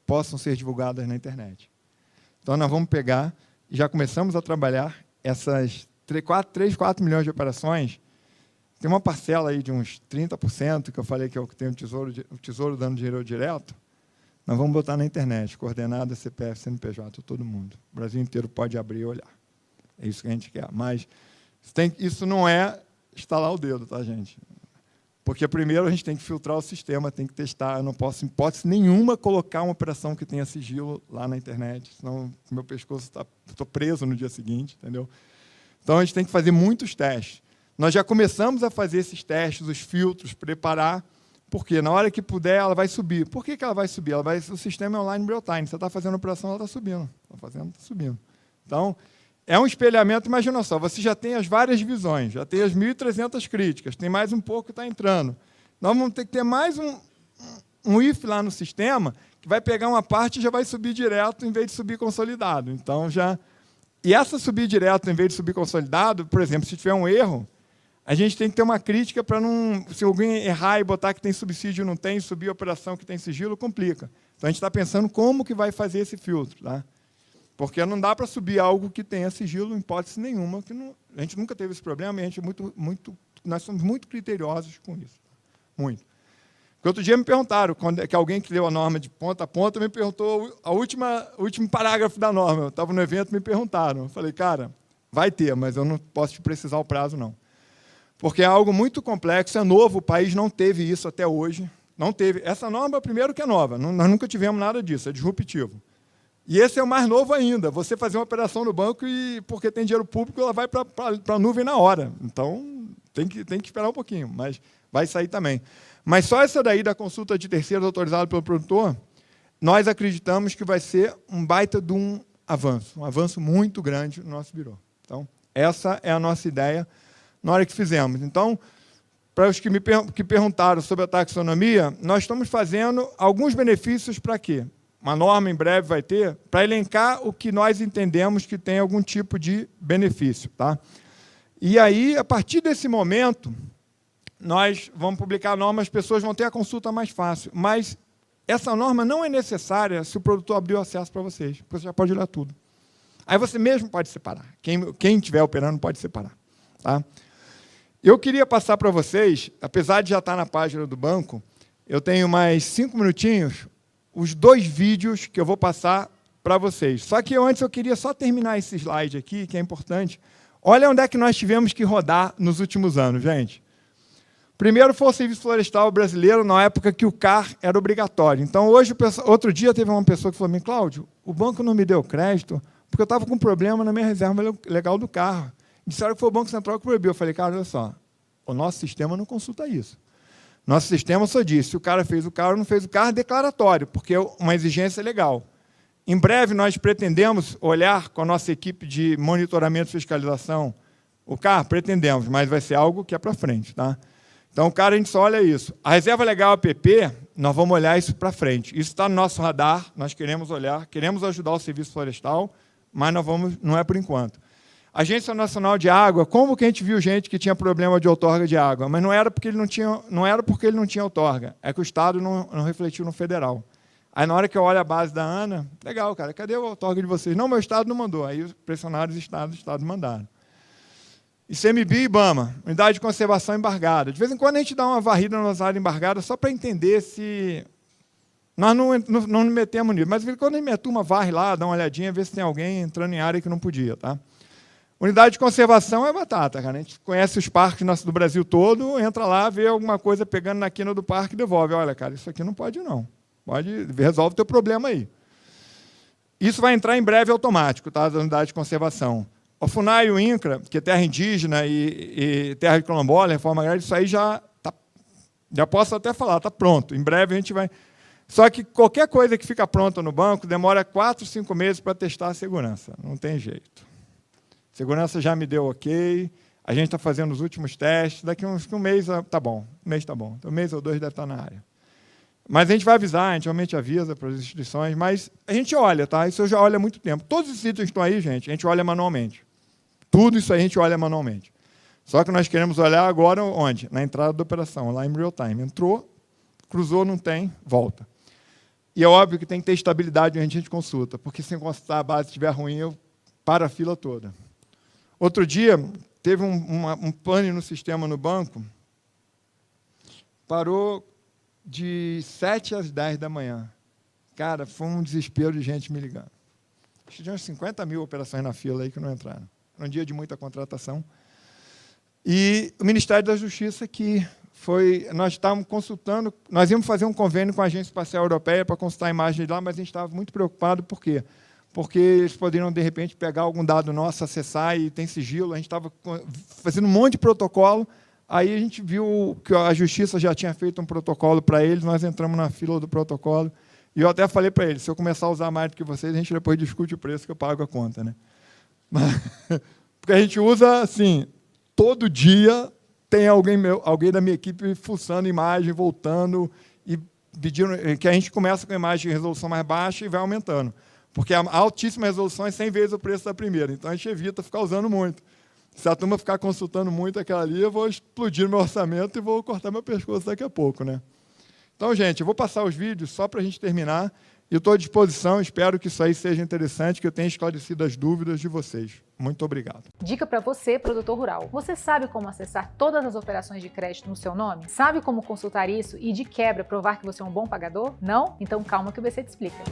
possam ser divulgadas na internet. Então, nós vamos pegar, e já começamos a trabalhar essas 3, 4 milhões de operações. Tem uma parcela aí de uns 30%, que eu falei que é o que tem o Tesouro dando dinheiro direto. Nós vamos botar na internet, coordenada, CPF, CNPJ, todo mundo. O Brasil inteiro pode abrir e olhar. É isso que a gente quer. Mas isso não é estalar o dedo, tá, gente? Porque, primeiro, a gente tem que filtrar o sistema, tem que testar. Eu não posso, em hipótese nenhuma, colocar uma operação que tenha sigilo lá na internet, senão meu pescoço está... Estou preso no dia seguinte, entendeu? Então, a gente tem que fazer muitos testes. Nós já começamos a fazer esses testes, os filtros, preparar, porque na hora que puder, ela vai subir. Por que ela vai subir? O sistema é online real-time. Você está fazendo a operação, ela está subindo. Está subindo. Então, é um espelhamento, imagina só, você já tem as várias divisões, já tem as 1.300 críticas, tem mais um pouco que está entrando. Nós vamos ter que ter mais um if lá no sistema, que vai pegar uma parte e já vai subir direto, em vez de subir consolidado. Então, E essa subir direto, em vez de subir consolidado, por exemplo, se tiver um erro, a gente tem que ter uma crítica para não... Se alguém errar e botar que tem subsídio e não tem, subir a operação que tem sigilo, complica. Então, a gente está pensando como que vai fazer esse filtro, tá? Porque não dá para subir algo que tenha sigilo, em hipótese nenhuma. A gente nunca teve esse problema e a gente nós somos muito criteriosos com isso. Muito. Porque outro dia me perguntaram, que alguém que leu a norma de ponta a ponta me perguntou o último parágrafo da norma. Eu estava no evento e me perguntaram. Eu falei, cara, vai ter, mas eu não posso te precisar o prazo, não. Porque é algo muito complexo, é novo, o país não teve isso até hoje. Não teve. Essa norma, primeiro, que é nova. Nós nunca tivemos nada disso, é disruptivo. E esse é o mais novo ainda. Você fazer uma operação no banco e, porque tem dinheiro público, ela vai para a nuvem na hora. Então, tem que esperar um pouquinho, mas vai sair também. Mas só essa daí da consulta de terceiros autorizada pelo produtor, nós acreditamos que vai ser um baita de um avanço muito grande no nosso birô. Então, essa é a nossa ideia na hora que fizemos. Então, para os que perguntaram sobre a taxonomia, nós estamos fazendo alguns benefícios para quê? Uma norma em breve vai ter, para elencar o que nós entendemos que tem algum tipo de benefício. Tá? E aí, a partir desse momento, nós vamos publicar a norma, as pessoas vão ter a consulta mais fácil. Mas essa norma não é necessária se o produtor abrir o acesso para vocês, porque você já pode olhar tudo. Aí você mesmo pode separar. Quem estiver operando pode separar. Tá? Eu queria passar para vocês, apesar de já estar na página do banco, eu tenho mais 5 minutinhos, os 2 vídeos que eu vou passar para vocês. Só que antes eu queria só terminar esse slide aqui, que é importante. Olha onde é que nós tivemos que rodar nos últimos anos, gente. Primeiro foi o Serviço Florestal Brasileiro, na época que o CAR era obrigatório. Então, hoje, outro dia teve uma pessoa que falou para mim, Cláudio, o banco não me deu crédito porque eu estava com um problema na minha reserva legal do carro. Disseram que foi o Banco Central que proibiu. Eu falei, cara, olha só, o nosso sistema não consulta isso. Nosso sistema só diz se o cara fez o carro ou não fez o carro, declaratório, porque é uma exigência legal. Em breve, nós pretendemos olhar com a nossa equipe de monitoramento e fiscalização o carro, pretendemos, mas vai ser algo que é para frente. Tá? Então, o cara, a gente só olha isso. A reserva legal APP, nós vamos olhar isso para frente. Isso está no nosso radar, nós queremos olhar, queremos ajudar o Serviço Florestal, mas não é por enquanto. Agência Nacional de Água, como que a gente viu gente que tinha problema de outorga de água? Mas não era porque ele não tinha outorga, é que o Estado não refletiu no federal. Aí, na hora que eu olho a base da ANA, legal, cara, cadê a outorga de vocês? Não, meu Estado não mandou. Aí, pressionaram os Estados mandaram. ICMBio e IBAMA, Unidade de Conservação Embargada. De vez em quando, a gente dá uma varrida nas áreas embargadas só para entender se... Nós não nos metemos nisso, mas quando a gente mete uma varre lá, dá uma olhadinha, vê se tem alguém entrando em área que não podia. Tá? Unidade de conservação é batata, cara. A gente conhece os parques do Brasil todo, entra lá, vê alguma coisa pegando na quina do parque e devolve. Olha, cara, isso aqui não pode, não. Resolve o teu problema aí. Isso vai entrar em breve automático, tá? Da unidade de conservação. O FUNAI e o INCRA, que é terra indígena e terra de quilombola, reforma agrária, isso aí já posso até falar, está pronto. Em breve a gente vai... Só que qualquer coisa que fica pronta no banco demora 4, 5 meses para testar a segurança. Não tem jeito. Segurança já me deu ok, a gente está fazendo os últimos testes, daqui a um mês está bom, um mês está bom, um mês ou 2 deve estar na área. Mas a gente vai avisar, a gente realmente avisa para as instituições, mas a gente olha, tá? Isso eu já olho há muito tempo. Todos os sítios que estão aí, gente, a gente olha manualmente. Tudo isso aí a gente olha manualmente. Só que nós queremos olhar agora onde? Na entrada da operação, lá em real time. Entrou, cruzou, não tem, volta. E é óbvio que tem que ter estabilidade onde a gente consulta, porque se a base estiver ruim, eu paro a fila toda. Outro dia, teve um pane no sistema no banco, parou de 7 às 10 da manhã. Cara, foi um desespero de gente me ligando. Acho que tinha uns 50 mil operações na fila aí que não entraram. Era um dia de muita contratação. E o Ministério da Justiça que nós estávamos consultando, nós íamos fazer um convênio com a Agência Espacial Europeia para consultar a imagem de lá, mas a gente estava muito preocupado, por quê? Porque eles poderiam, de repente, pegar algum dado nosso, acessar e tem sigilo. A gente estava fazendo um monte de protocolo, aí a gente viu que a Justiça já tinha feito um protocolo para eles, nós entramos na fila do protocolo, e eu até falei para eles, se eu começar a usar mais do que vocês, a gente depois discute o preço que eu pago a conta, né? Porque a gente usa, assim, todo dia tem alguém da minha equipe fuçando imagem, voltando, e pedindo que a gente começa com a imagem de resolução mais baixa e vai aumentando. Porque a altíssima resolução é 100 vezes o preço da primeira, então a gente evita ficar usando muito. Se a turma ficar consultando muito aquela ali, eu vou explodir meu orçamento e vou cortar meu pescoço daqui a pouco, né? Então, gente, eu vou passar os vídeos só para a gente terminar, e eu estou à disposição, espero que isso aí seja interessante, que eu tenha esclarecido as dúvidas de vocês. Muito obrigado. Dica para você, produtor rural. Você sabe como acessar todas as operações de crédito no seu nome? Sabe como consultar isso e, de quebra, provar que você é um bom pagador? Não? Então calma que o BC te explica.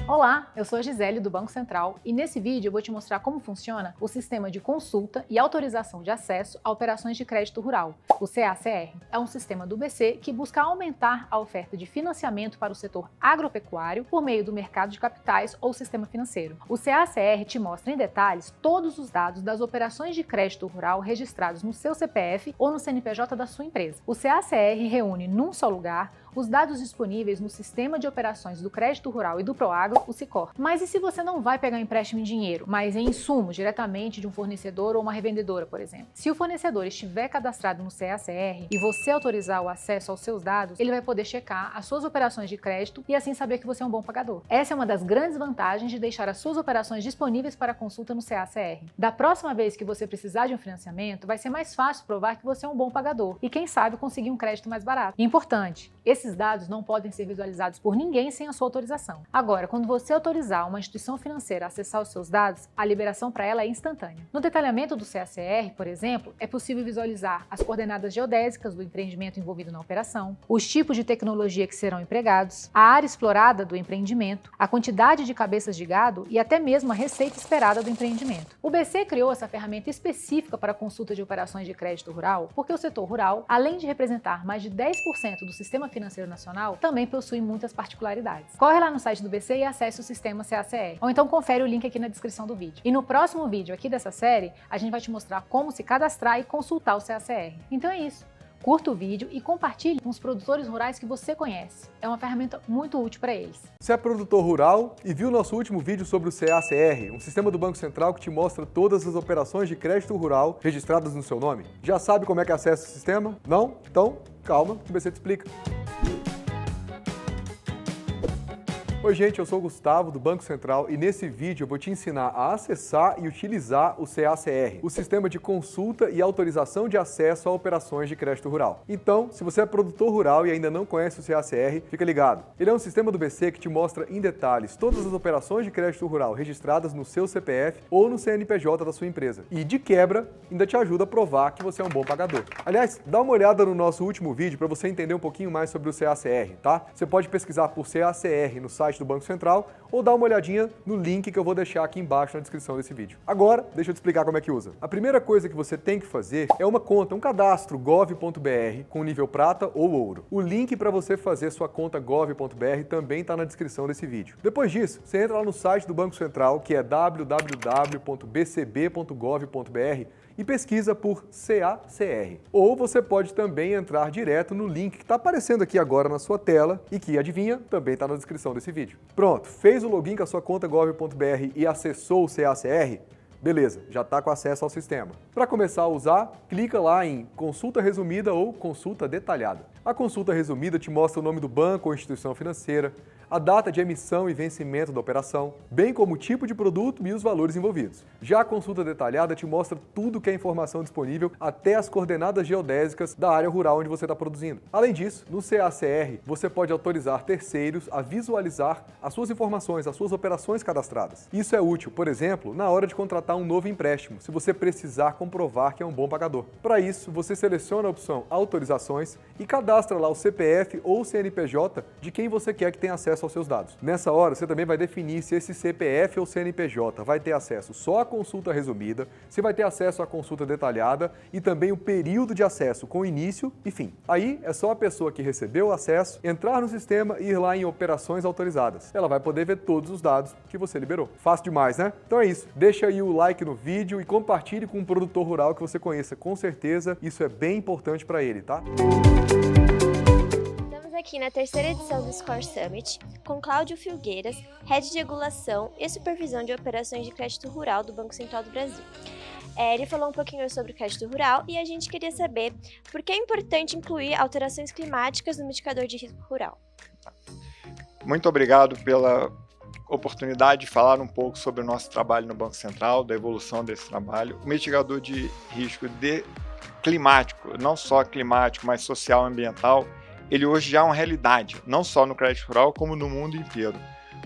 Olá, eu sou a Gisele do Banco Central e nesse vídeo eu vou te mostrar como funciona o sistema de consulta e autorização de acesso a operações de crédito rural, o CACR. É um sistema do BC que busca aumentar a oferta de financiamento para o setor agropecuário por meio do mercado de capitais ou sistema financeiro. O CACR te mostra em detalhes todos os dados das operações de crédito rural registrados no seu CPF ou no CNPJ da sua empresa. O CACR reúne num só lugar os dados disponíveis no Sistema de Operações do Crédito Rural e do Proagro, o Sicor. Mas e se você não vai pegar empréstimo em dinheiro, mas em insumos diretamente de um fornecedor ou uma revendedora, por exemplo? Se o fornecedor estiver cadastrado no CACR e você autorizar o acesso aos seus dados, ele vai poder checar as suas operações de crédito e assim saber que você é um bom pagador. Essa é uma das grandes vantagens de deixar as suas operações disponíveis para consulta no CACR. Da próxima vez que você precisar de um financiamento, vai ser mais fácil provar que você é um bom pagador e, quem sabe, conseguir um crédito mais barato. Importante, esses dados não podem ser visualizados por ninguém sem a sua autorização. Agora, quando você autorizar uma instituição financeira a acessar os seus dados, a liberação para ela é instantânea. No detalhamento do CACR, por exemplo, é possível visualizar as coordenadas geodésicas do empreendimento envolvido na operação, os tipos de tecnologia que serão empregados, a área explorada do empreendimento, a quantidade de cabeças de gado e até mesmo a receita esperada do empreendimento. O BC criou essa ferramenta específica para a consulta de operações de crédito rural porque o setor rural, além de representar mais de 10% do sistema financeiro nacional, também possui muitas particularidades. Corre lá no site do BC e acesse o sistema CACR, ou então confere o link aqui na descrição do vídeo. E no próximo vídeo aqui dessa série, a gente vai te mostrar como se cadastrar e consultar o CACR. Então é isso. Curta o vídeo e compartilhe com os produtores rurais que você conhece. É uma ferramenta muito útil para eles. Você é produtor rural e viu nosso último vídeo sobre o CACR, um sistema do Banco Central que te mostra todas as operações de crédito rural registradas no seu nome? Já sabe como é que acessa o sistema? Não? Então, calma, que o BC te explica. Oi gente, eu sou o Gustavo do Banco Central e nesse vídeo eu vou te ensinar a acessar e utilizar o CACR, o Sistema de Consulta e Autorização de Acesso a Operações de Crédito Rural. Então, se você é produtor rural e ainda não conhece o CACR, fica ligado. Ele é um sistema do BC que te mostra em detalhes todas as operações de crédito rural registradas no seu CPF ou no CNPJ da sua empresa. E, de quebra, ainda te ajuda a provar que você é um bom pagador. Aliás, dá uma olhada no nosso último vídeo para você entender um pouquinho mais sobre o CACR, tá? Você pode pesquisar por CACR no site do Banco Central ou dar uma olhadinha no link que eu vou deixar aqui embaixo na descrição desse vídeo. Agora, deixa eu te explicar como é que usa. A primeira coisa que você tem que fazer é uma conta, um cadastro gov.br com nível prata ou ouro. O link para você fazer sua conta gov.br também está na descrição desse vídeo. Depois disso, você entra lá no site do Banco Central, que é www.bcb.gov.br, e pesquisa por CACR. Ou você pode também entrar direto no link que está aparecendo aqui agora na sua tela e que, adivinha, também está na descrição desse vídeo. Pronto, fez o login com a sua conta gov.br e acessou o CACR? Beleza, já está com acesso ao sistema. Para começar a usar, clica lá em Consulta Resumida ou Consulta Detalhada. A consulta resumida te mostra o nome do banco ou instituição financeira, a data de emissão e vencimento da operação, bem como o tipo de produto e os valores envolvidos. Já a consulta detalhada te mostra tudo que é informação disponível, até as coordenadas geodésicas da área rural onde você está produzindo. Além disso, no CACR, você pode autorizar terceiros a visualizar as suas informações, as suas operações cadastradas. Isso é útil, por exemplo, na hora de contratar um novo empréstimo, se você precisar comprovar que é um bom pagador. Para isso, você seleciona a opção Autorizações e cadastra lá o CPF ou CNPJ de quem você quer que tenha acesso aos seus dados. Nessa hora, você também vai definir se esse CPF ou CNPJ vai ter acesso só à consulta resumida, se vai ter acesso à consulta detalhada e também o período de acesso com início e fim. Aí é só a pessoa que recebeu o acesso entrar no sistema e ir lá em operações autorizadas. Ela vai poder ver todos os dados que você liberou. Fácil demais, né? Então é isso. Deixa aí o like no vídeo e compartilhe com um produtor rural que você conheça. Com certeza isso é bem importante para ele, tá? Aqui na terceira edição do Score Summit, com Cláudio Filgueiras, Head de Regulação e Supervisão de Operações de Crédito Rural do Banco Central do Brasil. Ele falou um pouquinho sobre o crédito rural e a gente queria saber por que é importante incluir alterações climáticas no mitigador de risco rural. Muito obrigado pela oportunidade de falar um pouco sobre o nosso trabalho no Banco Central, da evolução desse trabalho. O mitigador de risco climático, não só climático, mas social e ambiental, ele hoje já é uma realidade, não só no crédito rural, como no mundo inteiro.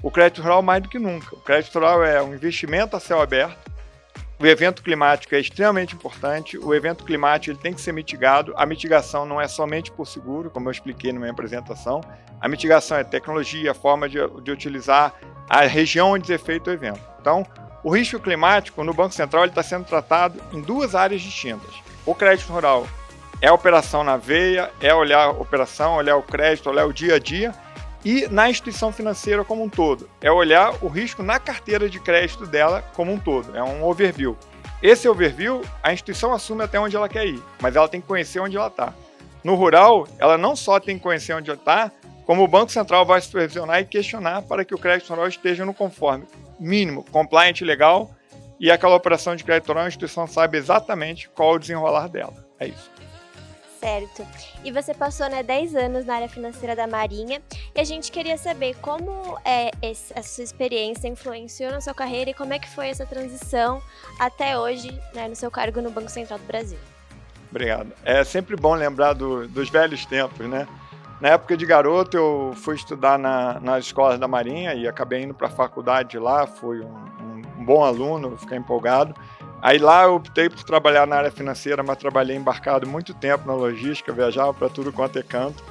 O crédito rural mais do que nunca. O crédito rural é um investimento a céu aberto. O evento climático é extremamente importante. O evento climático ele tem que ser mitigado. A mitigação não é somente por seguro, como eu expliquei na minha apresentação. A mitigação é tecnologia, a forma de utilizar a região onde é feito o evento. Então, o risco climático no Banco Central está sendo tratado em duas áreas distintas. O crédito rural é a operação na veia, é olhar a operação, olhar o crédito, olhar o dia a dia. E na instituição financeira como um todo, é olhar o risco na carteira de crédito dela como um todo, é um overview. Esse overview, a instituição assume até onde ela quer ir, mas ela tem que conhecer onde ela está. No rural, ela não só tem que conhecer onde ela está, como o Banco Central vai supervisionar e questionar para que o crédito rural esteja no conforme mínimo, compliant legal, e aquela operação de crédito rural, a instituição sabe exatamente qual o desenrolar dela. É isso. Certo. E você passou 10 anos na área financeira da Marinha e a gente queria saber como a sua experiência influenciou na sua carreira e como é que foi essa transição até hoje, no seu cargo no Banco Central do Brasil. Obrigado. É sempre bom lembrar dos velhos tempos, né? Na época de garoto, eu fui estudar nas escolas da Marinha e acabei indo para a faculdade lá, fui um bom aluno, fiquei empolgado. Aí lá eu optei por trabalhar na área financeira, mas trabalhei embarcado muito tempo na logística, viajava para tudo quanto é canto.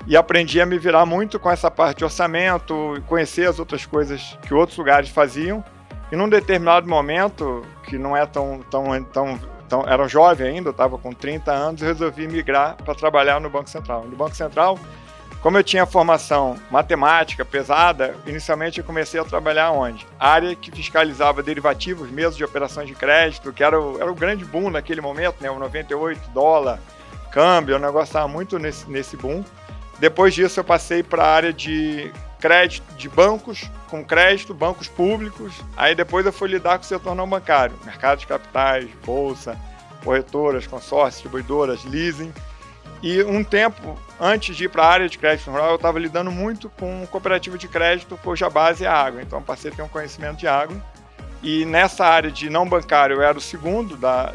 E aprendi a me virar muito com essa parte de orçamento, conhecer as outras coisas que outros lugares faziam. E num determinado momento, que não é era jovem ainda, eu estava com 30 anos, eu resolvi migrar para trabalhar no Banco Central. No Banco Central, como eu tinha formação matemática pesada, inicialmente eu comecei a trabalhar onde? A área que fiscalizava derivativos, mesmo de operações de crédito, que era o grande boom naquele momento, né? O 98, dólar, câmbio, o negócio estava muito nesse boom. Depois disso eu passei para a área de crédito, de bancos com crédito, bancos públicos. Aí depois eu fui lidar com o setor não bancário, mercado de capitais, bolsa, corretoras, consórcios, distribuidoras, leasing. E um tempo antes de ir para a área de crédito rural, eu estava lidando muito com cooperativa de crédito, cuja base é a água. Então, passei a ter um conhecimento de água. E nessa área de não bancário, eu era o segundo da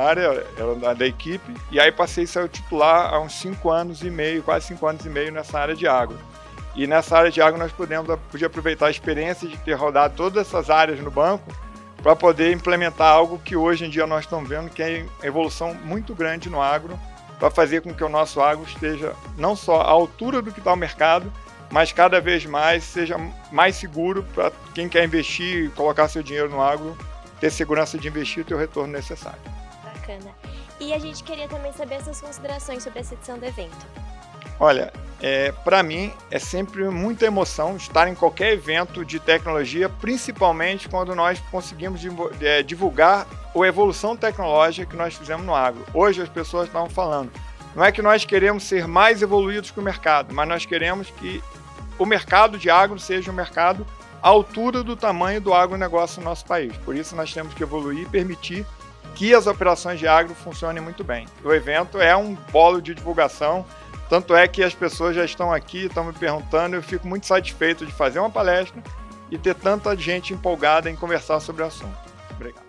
área, era da equipe. E aí passei a ser o titular há uns 5 anos e meio, quase 5 anos e meio nessa área de água. E nessa área de água nós podia aproveitar a experiência de ter rodado todas essas áreas no banco para poder implementar algo que hoje em dia nós estamos vendo que é uma evolução muito grande no agro, para fazer com que o nosso agro esteja não só à altura do que está o mercado, mas cada vez mais seja mais seguro para quem quer investir e colocar seu dinheiro no agro, ter segurança de investir e ter o retorno necessário. Bacana. E a gente queria também saber as suas considerações sobre essa edição do evento. Olha, Para mim, é sempre muita emoção estar em qualquer evento de tecnologia, principalmente quando nós conseguimos divulgar a evolução tecnológica que nós fizemos no agro. Hoje as pessoas estavam falando, não é que nós queremos ser mais evoluídos que o mercado, mas nós queremos que o mercado de agro seja um mercado à altura do tamanho do agronegócio no nosso país. Por isso nós temos que evoluir e permitir que as operações de agro funcionem muito bem. O evento é um polo de divulgação, tanto é que as pessoas já estão aqui, estão me perguntando, eu fico muito satisfeito de fazer uma palestra e ter tanta gente empolgada em conversar sobre o assunto. Obrigado.